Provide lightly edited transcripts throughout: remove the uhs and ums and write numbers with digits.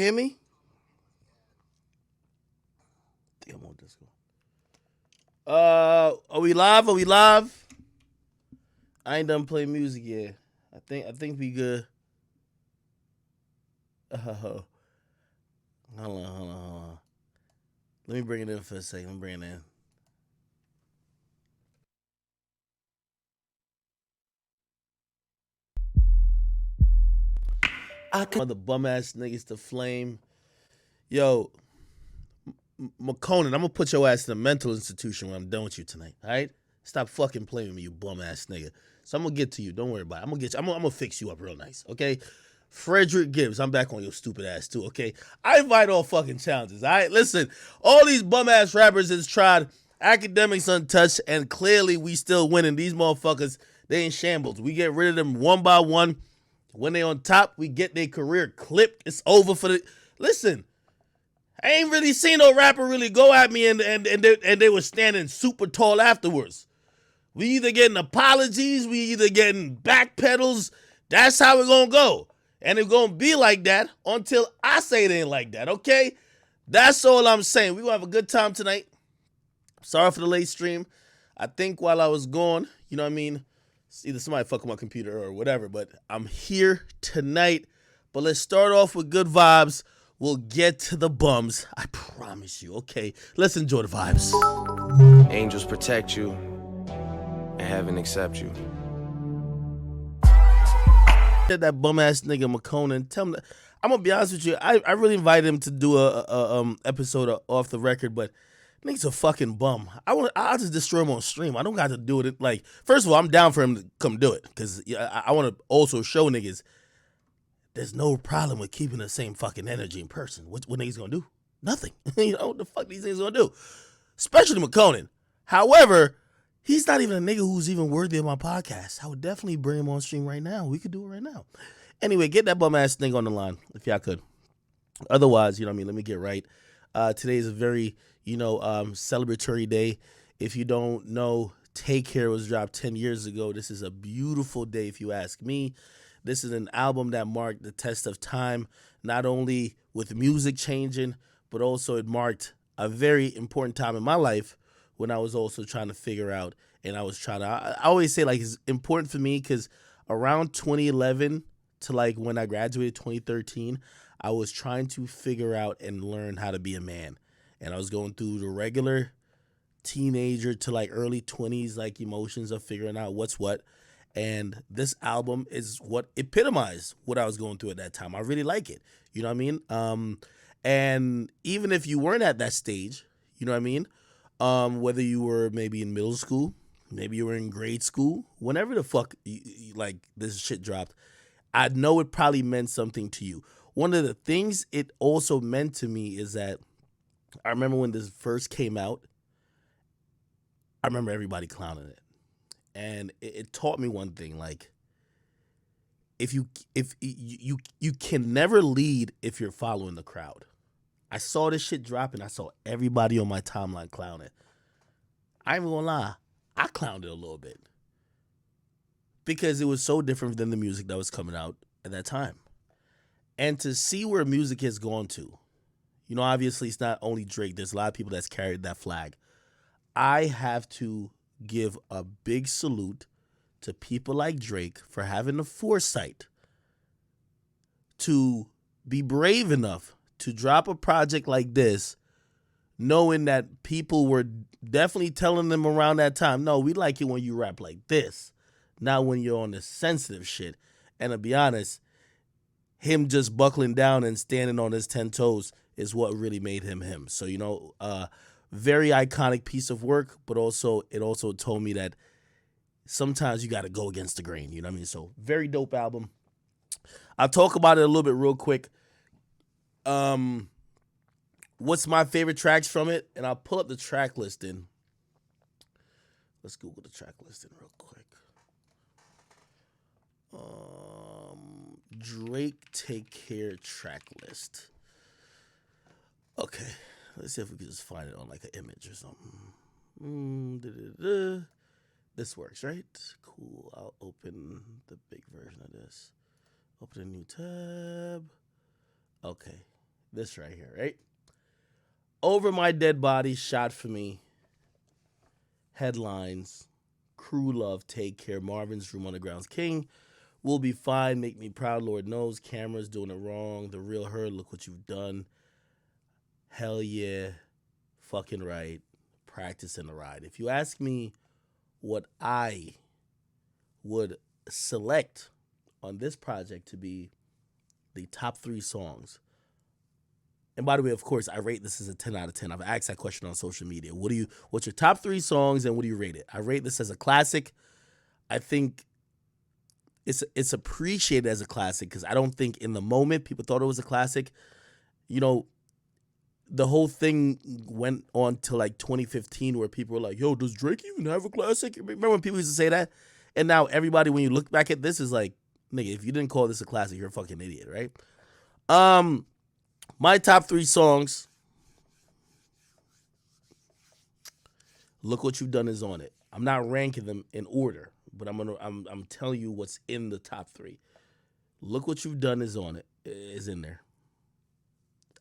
Hear me? I think I'm on Discord. Are we live? Are we live? I ain't done playing music yet. I think we good. Hold on. Let me bring it in for a second. Let me bring it in. I could the bum ass niggas to flame. Yo, Makonnen, I'm gonna put your ass in a mental institution when I'm done with you tonight. All right? Stop fucking playing with me, you bum ass nigga. So I'm gonna get to you. Don't worry about it. I'm gonna get you. I'm gonna fix you up real nice. Okay? Freddie Gibbs, I'm back on your stupid ass too. Okay? I invite all fucking challenges. All right? Listen, all these bum ass rappers has tried Academics untouched, and clearly we still winning. These motherfuckers, they in shambles. We get rid of them one by one. When they on top, we get their career clipped. It's over for the. Listen, I ain't really seen no rapper really go at me and they were standing super tall afterwards. We either getting apologies, we either getting backpedals. That's how it gonna go. And it's gonna be like that until I say it ain't like that, okay? That's all I'm saying. We gonna have a good time tonight. Sorry for the late stream. I think while I was gone, you know what I mean? Either somebody fuck with my computer or whatever, but I'm here tonight. But let's start off with good vibes. We'll get to the bums. I promise you. Okay, let's enjoy the vibes. Angels protect you, and heaven accept you. That bum ass nigga Makonnen. Tell him. I'm gonna be honest with you. I really invited him to do a episode of Off the Record, but nigga's a fucking bum. I'll just destroy him on stream. I don't got to do it. Like, first of all, I'm down for him to come do it because I want to also show niggas there's no problem with keeping the same fucking energy in person. What niggas gonna do? Nothing. You know what the fuck these niggas gonna do? Especially Makonnen. However, he's not even a nigga who's even worthy of my podcast. I would definitely bring him on stream right now. We could do it right now. Anyway, get that bum ass nigga on the line if y'all could. Otherwise, you know what I mean, let me get right. Today is a very, celebratory day. If you don't know, Take Care was dropped 10 years ago. This is a beautiful day if you ask me. This is an album that marked the test of time, not only with music changing, but also it marked a very important time in my life when I was also trying to figure out, and I always say, like, it's important for me because around 2011 to, like, when I graduated 2013, I was trying to figure out and learn how to be a man. And I was going through the regular teenager to, like, early 20s, like, emotions of figuring out what's what. And this album is what epitomized what I was going through at that time. I really like it. You know what I mean? And even if you weren't at that stage, you know what I mean? Whether you were maybe in middle school, maybe you were in grade school, whenever the fuck like this shit dropped, I know it probably meant something to you. One of the things it also meant to me is that I remember when this first came out, I remember everybody clowning it. And it taught me one thing, like, if you can never lead if you're following the crowd. I saw this shit drop and I saw everybody on my timeline clown it. I ain't even gonna lie, I clowned it a little bit because it was so different than the music that was coming out at that time. And to see where music has gone to, obviously it's not only Drake. There's a lot of people that's carried that flag. I have to give a big salute to people like Drake for having the foresight to be brave enough to drop a project like this, knowing that people were definitely telling them around that time, no, we like it when you rap like this, not when you're on the sensitive shit. And to be honest, him just buckling down and standing on his 10 toes is what really made him him. So, very iconic piece of work, but it also told me that sometimes you got to go against the grain. You know what I mean? So very dope album. I'll talk about it a little bit real quick. What's my favorite tracks from it? And I'll pull up the track listing. Let's Google the track listing real quick. Drake Take Care track list. Okay. Let's see if we can just find it on like an image or something. This works, right? Cool. I'll open the big version of this. Open a new tab. Okay. This right here, right? Over My Dead Body, Shot for Me, headlines, Crew Love, Take Care, Marvin's Room, Underground's King, We'll Be Fine, Make Me Proud, Lord Knows, Cameras Doing It Wrong, The Real Her, Look What You've Done, Hell Yeah, Fucking Right, Practice and the Ride. If you ask me what I would select on this project to be the top 3 songs, and by the way, of course, I rate this as a 10 out of 10. I've asked that question on social media. What's your top 3 songs and what do you rate it? I rate this as a classic. I think it's appreciated as a classic because I don't think in the moment people thought it was a classic. You know, the whole thing went on to like 2015 where people were like, yo, does Drake even have a classic? Remember when people used to say that? And now everybody, when you look back at this, is like, nigga, if you didn't call this a classic, you're a fucking idiot, right? My top 3 songs, Look What You've Done is on it. I'm not ranking them in order, but I'm telling you what's in the top 3. Look What You've Done is on it. Is in there.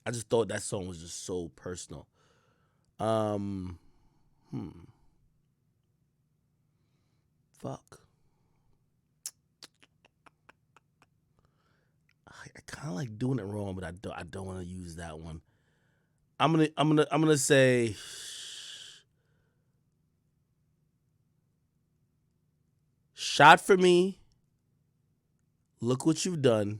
I just thought that song was just so personal. Fuck. I kind of like doing it wrong, but I don't want to use that one. I'm gonna say Shot for Me, Look What You've Done,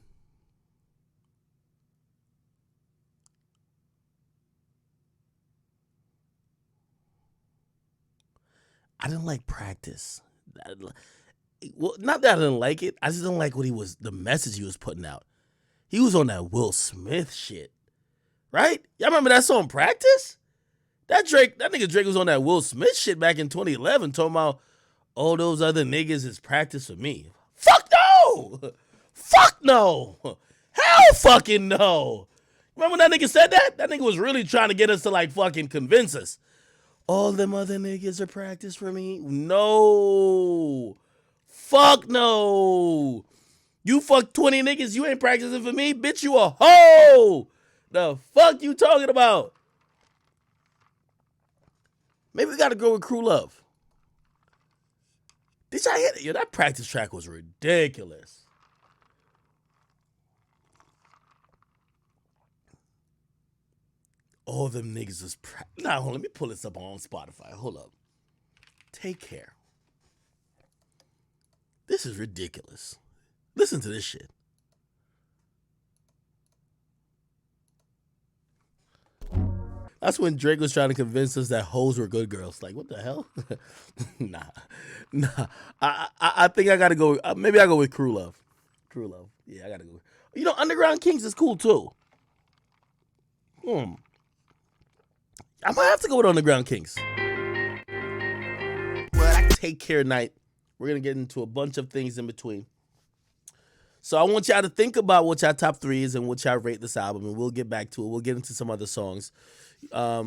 I didn't like Practice. Well, not that I didn't like it. I just didn't like the message he was putting out. He was on that Will Smith shit, right? Y'all remember that song Practice? That nigga Drake was on that Will Smith shit back in 2011 talking about all those other niggas is practice for me. Fuck no! Fuck no! Hell fucking no! Remember when that nigga said that? That nigga was really trying to get us to like fucking convince us. All them other niggas are practice for me? No! Fuck no! You fuck 20 niggas, you ain't practicing for me? Bitch, you a hoe! The fuck you talking about? Maybe we gotta go with Crew Love. Did y'all hear that? Yo, that Practice track was ridiculous. All them niggas is Nah, hold on, let me pull this up on Spotify. Hold up. Take Care. This is ridiculous. Listen to this shit. That's when Drake was trying to convince us that hoes were good girls. Like, what the hell? Nah. I think I gotta go. Maybe I go with Crew Love. Crew Love. Yeah, I gotta go. You know, Underground Kings is cool too. I might have to go with Underground Kings. Take Care night. We're gonna get into a bunch of things in between. So I want y'all to think about what y'all top 3 is and what y'all rate this album, and we'll get back to it. We'll get into some other songs. I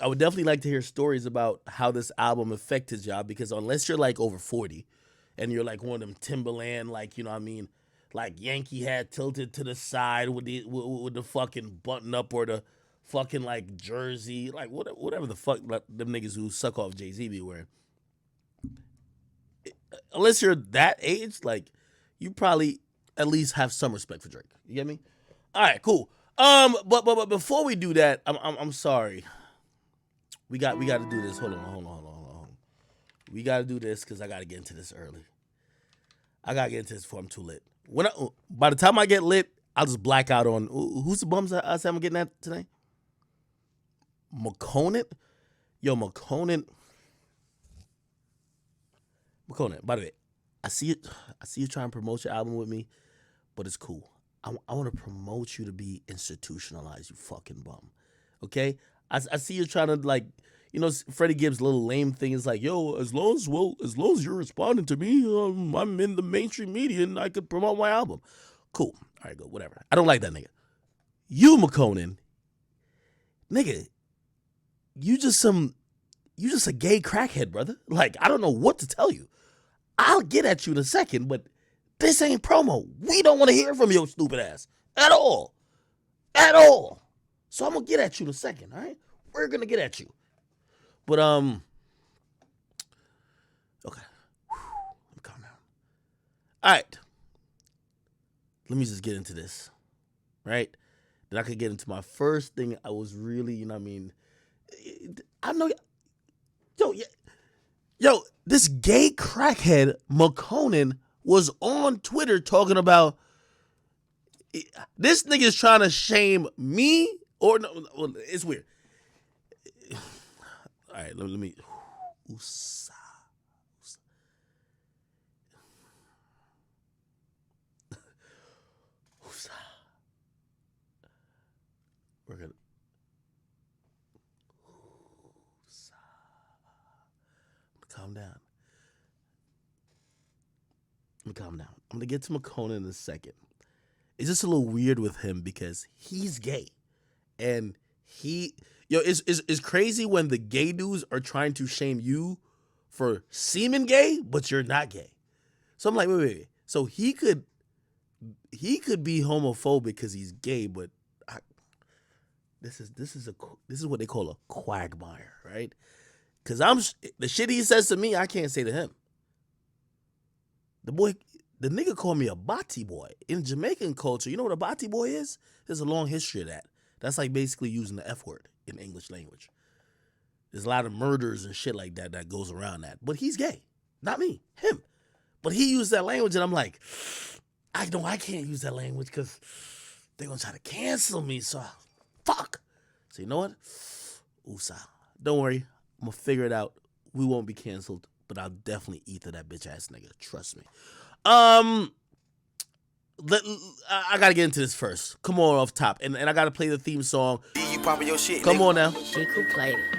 would definitely like to hear stories about how this album affected y'all, because unless you're like over 40 and you're like one of them Timberland, like, you know what I mean, like Yankee hat tilted to the side with the fucking button up or the fucking like jersey, like whatever the fuck like, them niggas who suck off Jay-Z be wearing. Unless you're that age, like, you probably at least have some respect for Drake. You get me? All right, cool. But before we do that, I'm sorry. We got to do this. Hold on. We got to do this because I got to get into this early. I got to get into this before I'm too lit. By the time I get lit, I'll just black out on who's the bums I said I'm getting at today? Makonnen? Yo, Makonnen. By the way, I see you trying to promote your album with me, but it's cool. I want to promote you to be institutionalized, you fucking bum. Okay? I see you trying to, like, you know, Freddie Gibbs' little lame thing is like, yo, as long as you're responding to me, I'm in the mainstream media and I could promote my album. Cool. All right, go. Whatever. I don't like that nigga. You, Makonnen, nigga, you just a gay crackhead, brother. Like, I don't know what to tell you. I'll get at you in a second, but this ain't promo. We don't want to hear from your stupid ass. At all. At all. So I'm gonna get at you in a second, all right? We're gonna get at you. But okay. Let me calm down. All right. Let me just get into this, right? Then I could get into my first thing. I was really, you know what I mean? I know, yo, this gay crackhead, Makonnen, was on Twitter talking about, this nigga's trying to shame me, or no, well, it's weird. All right, let me. Usa. We're gonna. Calm down. Let me calm down. I'm gonna get to Makonnen in a second. It's just a little weird with him because he's gay, and it's crazy when the gay dudes are trying to shame you for seeming gay, but you're not gay. So I'm like, wait. So he could be homophobic because he's gay, but this is what they call a quagmire, right? Because the shit he says to me, I can't say to him. The nigga called me a bati boy. In Jamaican culture, you know what a bati boy is? There's a long history of that. That's like basically using the F word in English language. There's a lot of murders and shit like that goes around that. But he's gay. Not me. Him. But he used that language, and I'm like, I know I can't use that language because they're going to try to cancel me, so fuck. So you know what? Usa. Don't worry. I'm going to figure it out. We won't be canceled, but I'll definitely ether that bitch ass nigga. Trust me. I got to get into this first. Come on off top. And I got to play the theme song. You popping your shit, Come nigga. on now. She could play it.